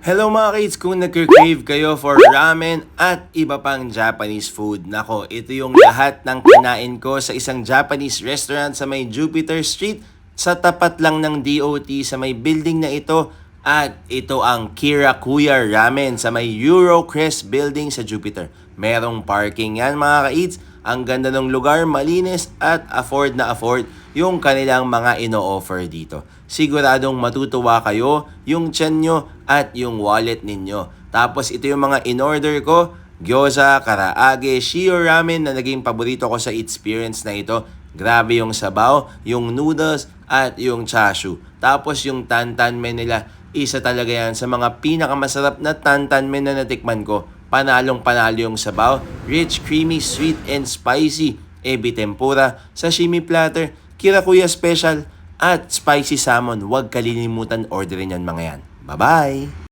Hello mga kids, kung nagka-crave kayo for ramen at iba pang Japanese food, nako, ito yung lahat ng kinain ko sa isang Japanese restaurant sa may Jupiter Street, sa tapat lang ng DOT sa may building na ito. At ito ang Kirakuya Ramen sa may Eurocrest building sa Jupiter. Merong parking yan mga kids. Ang ganda ng lugar, malinis at afford na afford yung kanilang mga ino-offer dito. Siguradong matutuwa kayo, yung tiyan nyo at yung wallet ninyo. Tapos ito yung mga in-order ko, gyoza, karaage, shio ramen na naging paborito ko sa experience na ito. Grabe yung sabaw, yung noodles at yung chashu. Tapos yung tantanmen nila, isa talaga yan sa mga pinakamasarap na tantanmen na natikman ko. Panalong panalo yung sabaw, rich, creamy, sweet, and spicy. Ebi tempura, sashimi platter, kirakuya special, at spicy salmon. Huwag kalilimutan orderin yan mga yan. Bye-bye!